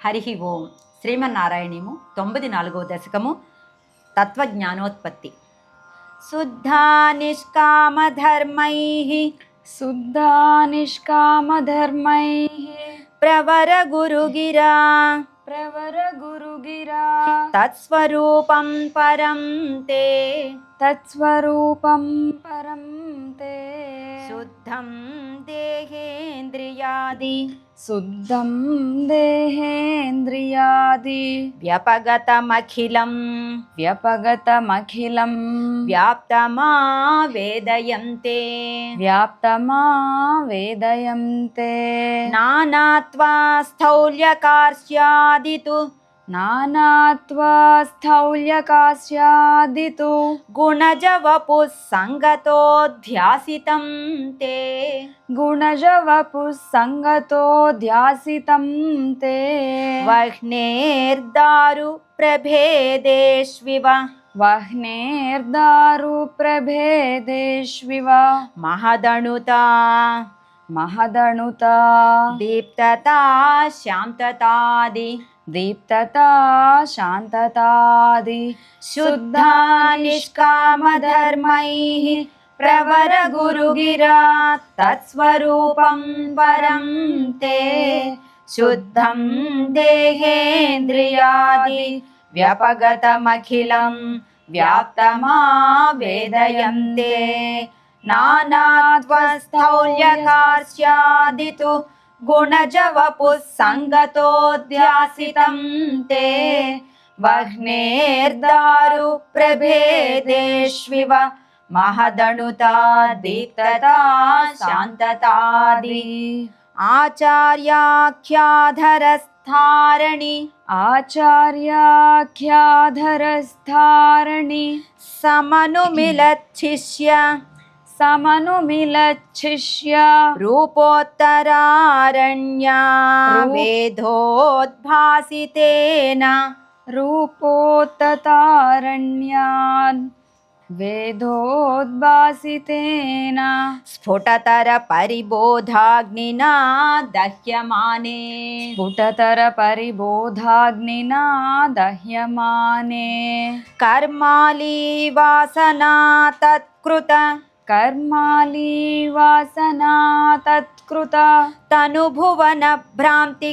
హరి ఓం. శ్రీమన్నారాయణీయము 94వ దశకము తత్వజ్ఞానోత్పత్తి. శుద్ధా నిష్కామధర్మైః ప్రవర గురుగిరా తత్స్వరూపం పరం తే శుద్ధం దేహేంద్రియాది వ్యపగతమఖిలం వ్యాప్తమా వేదయంతే నానాత్వా స్థౌల్యకాస్యాదితు గుణజవపుః సంగతోధ్యాసితం తే వహ్నేర్దారు ప్రభేదేష్వివ మహదణుతా దీప్తతా శాంతతాది శుద్ధా నిష్కామధర్మైః ప్రవర గురుగిరా తత్స్వరూపం పరం తే శుద్ధం దేహేంద్రియాది వ్యపగతమఖిలం వ్యాప్తమా వేదయంతే నానాత్వస్థౌల్యకాస్యాదితు గుణజవపుః సంగతోధ్యాసితం తే వహ్నేర్దారు ప్రభేదేష్వివ మహదణుతా దీప్తతా శాంతతాది ఆచార్యాఖ్యాధరస్థారణి సమనుమిలచ్చిష్య రూపోత్తరారణ్యా వేదోద్భాసితేన స్ఫుటతర పరిబోధాగ్నినా దహ్యమానే కర్మాళీ వాసనా తత్కృత తనుభువన భ్రాంతి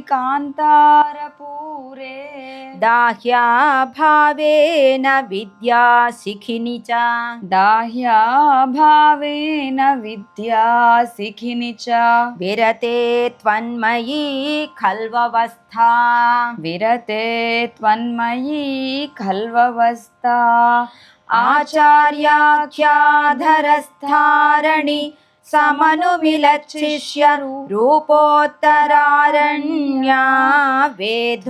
కాంతారపూరే దాహ్యాభావేన విద్యాశిఖిని చ విరతే త్వన్మయీ ఖల్వవస్థా ఆచార్యాఖ్యాధరస్థారణి సమనుమిలచ్చిష్య రూపోత్తరారణ్యా వేదోద్భాసితేన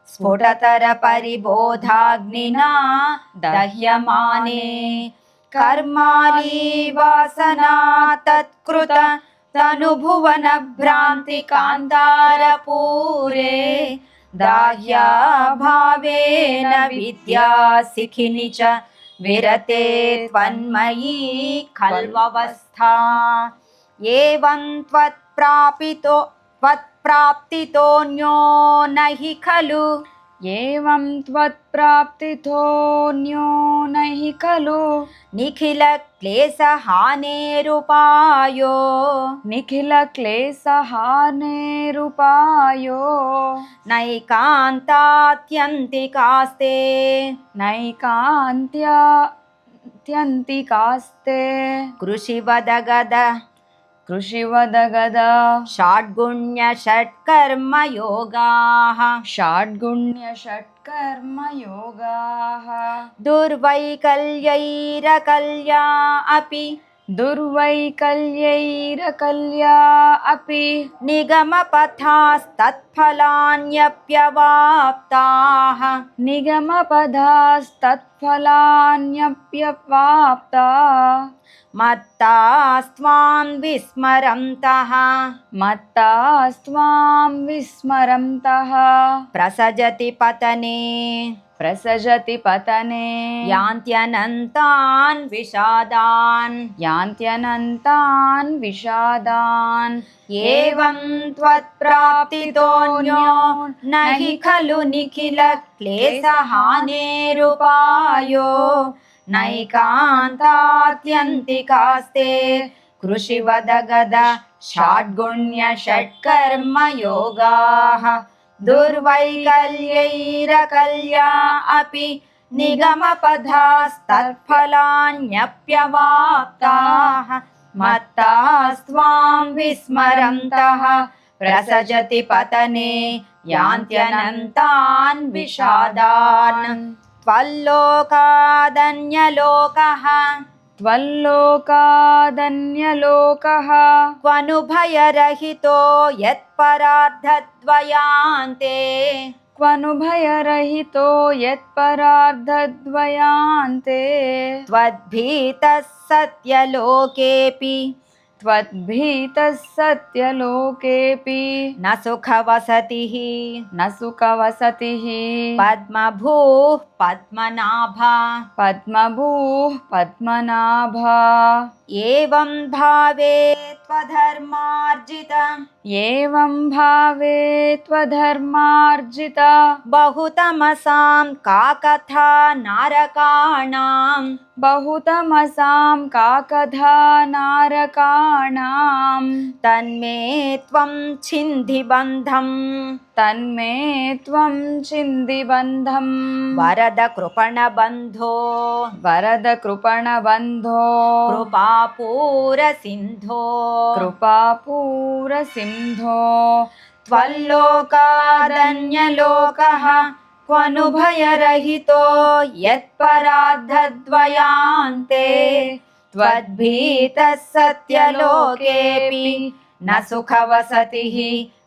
స్ఫుటతర పరిబోధాగ్నినా దహ్యమానే కర్మాళీ వాసనా తత్కృత తనుభువన భ్రాంతి కాంతారపూరే దాహ్యాభావేన విద్యాశిఖిని చ విరతే త్వన్మయీ ఖల్వవస్థా ఏవం త్వత్ప్రాప్తితోన్యో నహి ఖలు నిఖిల క్లేశహానేరుపాయో నైకాంత్యంతికాస్తే కృషివదగద షడ్గుణ్య షట్కర్మయోగాః దుర్వైకల్యైరకల్యా అపి నిగమపథాస్తత్ఫలాన్యప్యవాప్తాః మత్తాస్త్వాం విస్మరంతః ప్రసజతి పతనే प्रसजति पतने यान्त्यनन्तान् विषादान् यान्त्यनन्तान् विषादान् एवं त्वत्प्राप्तितोऽन्यो न हि खलु निखिल क्लेशहानेरुपायो नैकान्तात्यन्तिकास्ते कृषिवदगद षड्गुण्य षट्कर्मयोगाः दुर्वैकल्यैरकल्या अपि निगमपथास्तत्फलान्यप्यवाप्ताः मत्तास्त्वां विस्मरन्तः प्रसजति पतने यान्त्यनन्तान् विषादान् त्वल्लोकादन्यलोकः त्वल्लोकादन्यलोकः क्वनुभयरहितो यत्परार्धद्वयान्ते क्वनु भयरहितो यत्परार्धद्वयान्ते त्वद्भीतः सत्यलोकेऽपि त्वद्भीतः सत्यलोकेऽपि न सुखवसतिः न सुखवसतिः पद्मभूः पद्मनाभा पद्मभूः पद्मनाभा एवं भावे त्वधर्मार्जित एवं भावे त्वधर्मार्जित बहुतमसां का कथा नारकाणां बहुतमसां का कथा नारकाणां तन्मे त्वं छिन्धि बन्धम् तन्मे त्वं छिन्धि बन्धं वरद कृपणबन्धो वरद कृपणबन्धो कृपापूरसिन्धो कृपापूरसिन्धो त्वल्लोकादन्यलोकः क्वनुभयरहितो यत्परार्धद्वयान्ते त्वद्भीतः सत्यलोकेऽपि न सुखवसतिः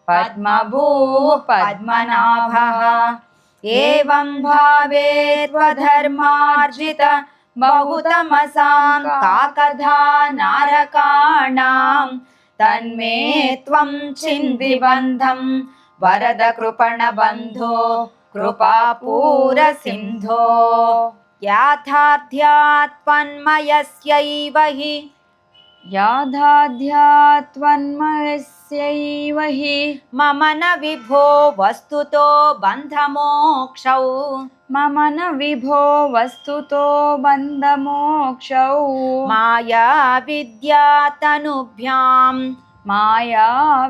पद्मभूः पद्मनाभः एवं भावे त्वधर्मार्जित बहुतमसां का कथा नारकाणां तन्मे त्वं छिन्धि बन्धं वरद कृपणबन्धो कृपापूरसिन्धो याथार्थ्यात्मन्मयस्यैव हि याथाध्यात्मन्मयस्यैव हि मम न विभो वस्तुतो बन्धमोक्षौ मम न विभो वस्तुतो बन्धमोक्षौ माया विद्यातनुभ्यां माया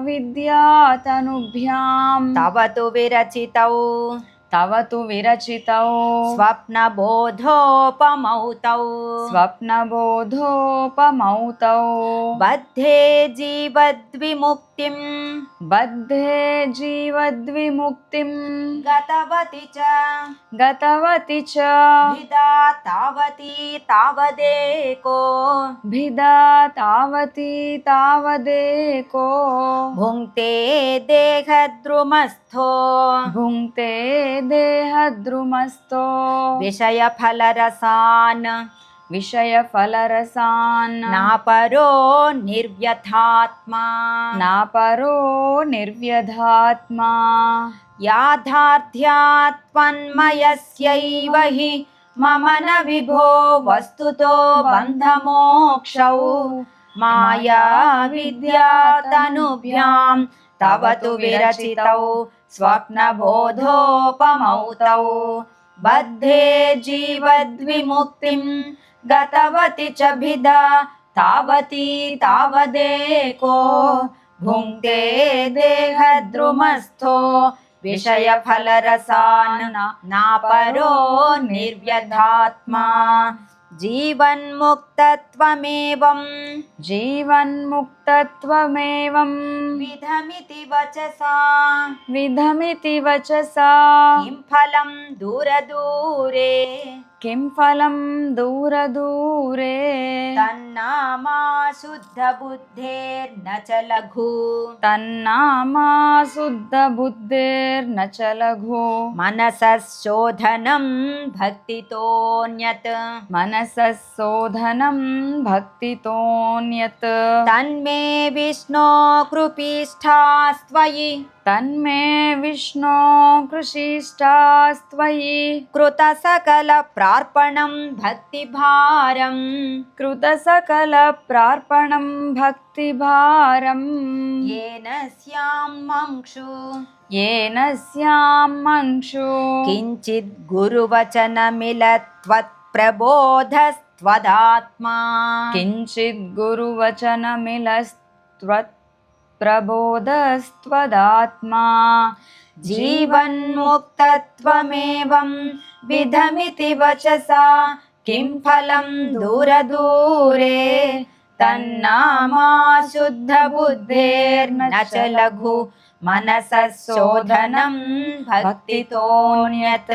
विद्यातनुभ्यां तव तु विरचितौ तव तु विरचितौ स्वप्नबोधोपमौ तौ स्वप्नबोधोपमौ तौ बद्धे जीवद्विमुक्तिं बद्धे जीवद्विमुक्तिं गतवति च गतवति च भिदा तावती तावदेको भिदा तावती तावदेको भुङ्क्ते देहद्रुमस्थो भुङ्क्ते देहद्रुमस्थो विषयफलरसान् विषयफलरसान् नापरो निर्व्यथात्मा नापरो निर्व्यधात्मा याथार्थ्यात्मन्मयस्यैव हि मम न विभो वस्तुतो बन्धमोक्षौ माया विद्यातनुभ्यां तव तु विरचितौ स्वप्नबोधोपमौ तौ बद्धे जीवद्विमुक्तिं गतवति च भिदा तावती तावदेको भुङ्क्ते देहद्रुमस्थो विषयफलरसान् नापरो निर्व्यधात्मा जीवन्मुक्तत्वमेवं जीवन्मुक्तत्वमेवं विधमिति वचसा विधमिति वचसा किं फलं दूरदूरे किं फलं दूरदूरे तन्नामा शुद्धबुद्धेर्न च लघु तन्नामा शुद्धबुद्धेर्न च लघु मनसः शोधनं भक्तितोऽन्यत् मनसः शोधनं भक्तितोऽन्यत् तन्मे विष्णो कृपीष्ठास्त्वयि तन्मे विष्णो कृषिष्टास्त्वयि कृतसकलप्रार्पणं भक्तिभारम् कृतसकलप्रार्पणं भक्तिभारम् येन स्यां मंशु येन स्यां मंशु किञ्चित् गुरुवचनमिलत्वत्प्रबोधस्त्वदात्मा किञ्चित् गुरुवचनमिलस्त्वत्प्रबोधस्त्वदात्मा जीवन्मुक्तत्वमेवं विधमिति वचसा किं फलं दूरदूरे तन्नामा शुद्धबुद्धेर्न च लघु मनसः शोधनं भक्तितोऽन्यत्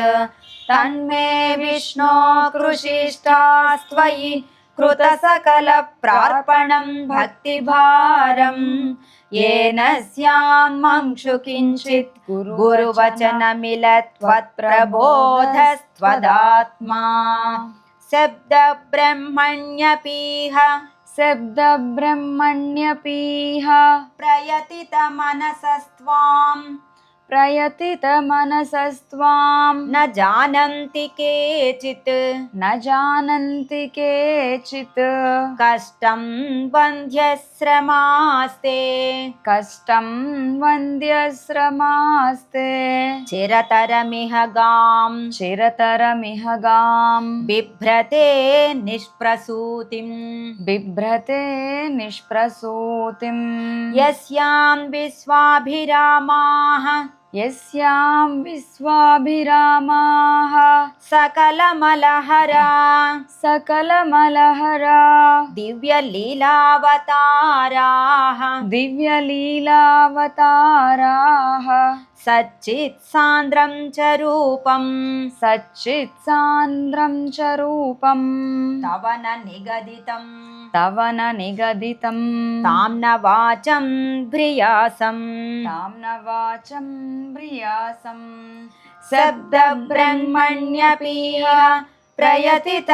तन्मे विष्णो कृषिष्टास्त्वयि कृतसकलप्रार्पणं भक्तिभारम् येन स्यां मंशु किञ्चित् गुरुवचनमिलत्वत्प्रबोधस्त्वदात्मा शब्दब्रह्मण्यपीह शब्दब्रह्मण्यपीह प्रयतितमनसस्त्वां प्रयतितमनसस्त्वां न जानन्ति केचित् न जानन्ति केचित् कष्टं बन्ध्यश्रमास्ते कष्टं वन्द्यश्रमास्ते चिरतरमिह गां चिरतरमिह गां बिभ्रते निष्प्रसूतिम् बिभ्रते निष्प्रसूतिं यस्यां विश्वाभिरामाः यस्यां विश्वाभिरामाः सकलमलहरा सकलमलहरा दिव्यलीलावताराः दिव्यलीलावताराः सच्चित्सान्द्रं च रूपं सच्चित्सान्द्रं च रूपं तव न निगदितं तव न निगदितं तां न वाचं भ्रियासम् तां न वाचं ब्रियासम् शब्दब्रह्मण्यपीह प्रयतितमनसस्त्वां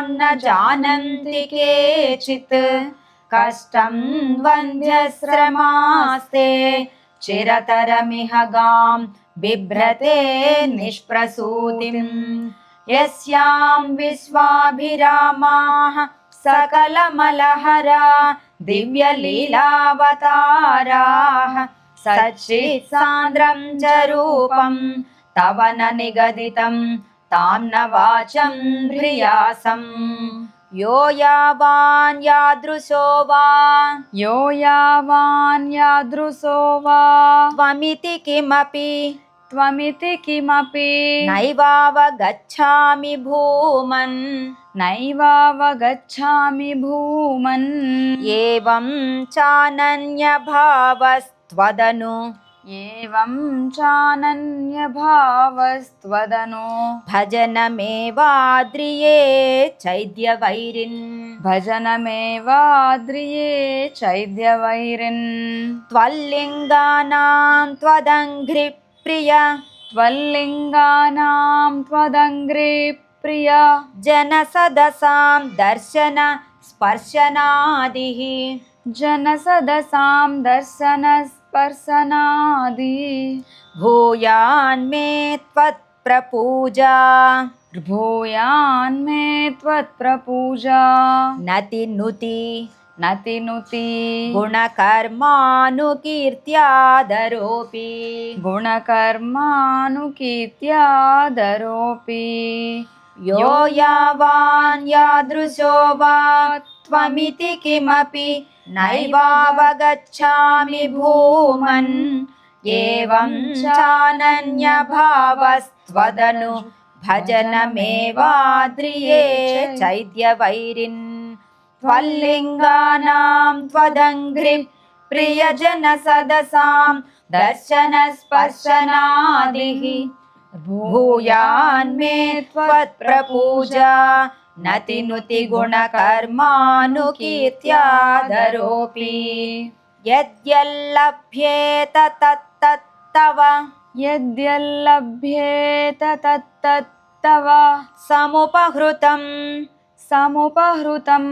न जानन्ति केचित् कष्टं वन्ध्यश्रमास्ते चिरतरमिह गां बिभ्रते निष्प्रसूतिम् यस्यां विश्वाभिरामाः सकलमलहरा दिव्यलीलावताराः सच्चित्सान्द्रं च रूपं तव न निगदितं तां न वाचं भ्रियासम् यो यावान् यादृशो वा यो यावान् यादृशो वा त्वमिति किमपि त्वमिति किमपि नैवावगच्छामि भूमन् नैवावगच्छामि भूमन् एवं चानन्यभावस्त्वदनु एवं चानन्यभावस्त्वदनु भजनमेवाद्रिये चैद्यवैरिन् भजनमेवाद्रिये चैद्यवैरिन् त्वल्लिङ्गानां त्वदङ्घ्रिप्रिय त्वल्लिङ्गानां त्वदङ्घ्रिप्रिय जनसदसां दर्शन स्पर्शनादिः जनसदसां दर्शनस्पर्शनादि भूयान्मे त्वत्प्रपूजा भूयान्मे त्वत्प्रपूजा नतिनुति नतिनुति गुणकर्मानुकीर्त्यादरोऽपि गुणकर्मानुकीर्त्यादरोऽपि यो यावान् यादृशो वा त्वमिति किमपि नैवावगच्छामि भूमन् एवं चानन्यभावस्त्वदनु भजनमेवाद्रिये चैद्यवैरिन् त्वल्लिङ्गानां त्वदङ्घ्रिप्रियजनसदसां दर्शनस्पर्शनादिः भूयान्मे त्वत्प्रपूजा नतिनुति गुणकर्मानुकीर्त्यादरोऽपि यद्यल्लभ्येत तत्तत्तव यद्यल्लभ्येत तत्तत्तव समुपहृतं సముపహృతం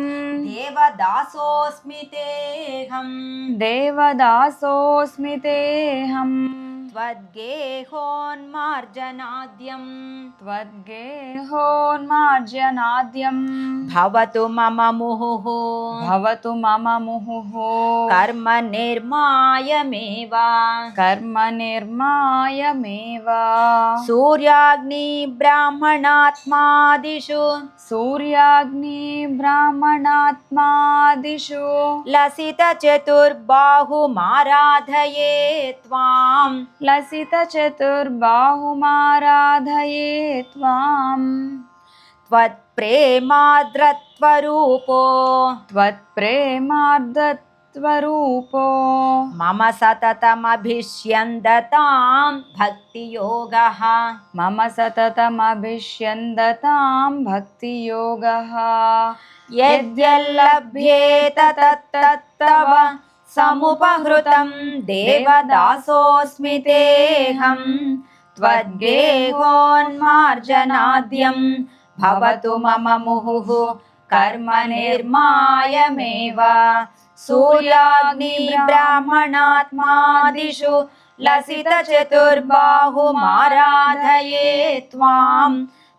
దేవదాసోస్మి తేహం దేవదాసోస్మి తేహం త్వద్గేహోన్మార్జనాద్యం త్వద్గేహోన్మార్జనాద్యం భవతు మమ ముహుః భవతు మమ ముహుః కర్మ నిర్మాయమేవ కర్మ నిర్మాయమేవ సూర్యాగ్ని బ్రాహ్మణాత్మాదిషు సూర్యాగ్ని బ్రాహ్మణాత్మాదిషు లసిత చతుర్బాహుమారాధయే త్వాం లసిత చతుర్బాహుమారాధయే త్వాం త్వత్ప్రేమాద్రత్వరూపో త్వత్ప్రేమార్ధత్వరూపో మమ సతతమభిష్యందతాం భక్తియోగః మమ సతతమభిష్యందతాం భక్తియోగః యద్యల్లభ్యేత తత్తవ సముపహృతం దేవదాసోస్మి తేహం త్వద్గేహోన్మార్జనాద్యం భవతు మమ ముహుః కర్మ నిర్మాయమేవ సూర్యాగ్ని బ్రాహ్మణాత్మాదిషు లసిత చతుర్బాహుమారాధయే త్వాం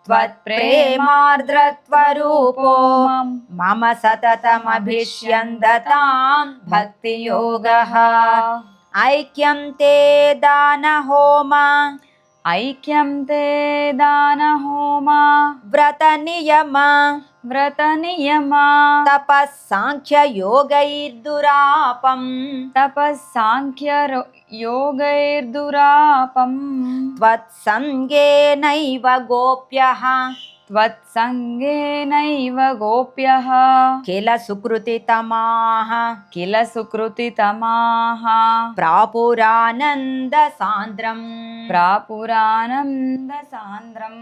త్వత్ప్రేమార్ద్రత్వరూపో మమ సతతమభిష్యందతాం భక్తియోగః ఐక్యం తే దానహోమ ఐక్యం తే దానహోమ వ్రతనియమ వ్రతనియమ తపస్సాంఖ్యయోగైర్దురాపం తపస్సాంఖ్య యోగైర్దురాపం త్వత్సంగేనైవ గోప్యః త్వత్సంగేనైవ గోప్యః కిల సుకృతితమాః కిల సుకృతితమాః ప్రాపురానందసాంద్రం ప్రాపురానందసాంద్రం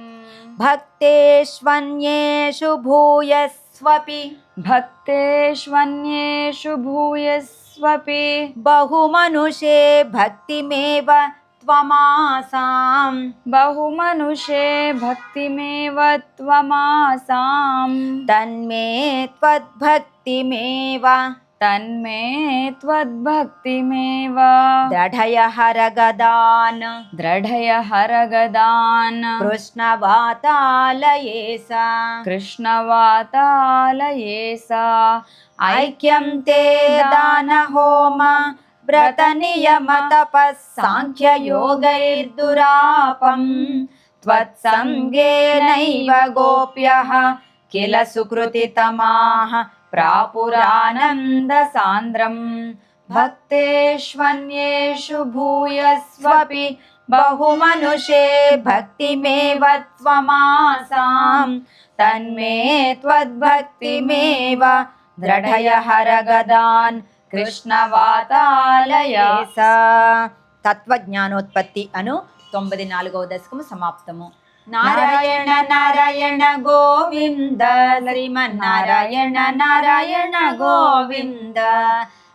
భక్తేష్వన్యేషు భూయస్వపి భక్తేష్వన్యేషు భూయస్వపి బహుమనుషే భక్తిమేవ త్వమాసాం బహుమనుషే భక్తిమేవ త్వమాసాం తన్మే త్వద్భక్తిమేవ తన్మే త్వద్భక్తిమేవ దృఢయ హరగదాన్ దృఢయ హరగదాన్ కృష్ణవాతాలయేసా కృష్ణవాతాలయేసా ఐక్యం తే దానహోమ వ్రతనియమ తపస్సాంఖ్యయోగైర్దురాపం త్వత్సంగేనైవ గోప్యః కిల సుకృతితమాః ప్రాపురానందసాంద్రం భక్తేష్వన్యేషు భూయస్వపి బహుమనుషే భక్తిమేవ త్వమాసాం తన్మే త్వద్భక్తిమేవ దృఢయ హరగదాన్ కృష్ణవాతాలయేసా. తత్వజ్ఞానోత్పత్తి అను 94వ దశకము సమాప్తము. నారాయణ నారాయణ గోవింద శ్రీమన్నారాయణ నారాయణ గోవింద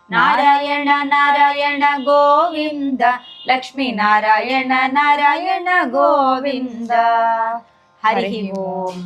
నారాయణ నారాయణ గోవింద లక్ష్మీనారాయణ నారాయణ గోవింద. హరి ఓం.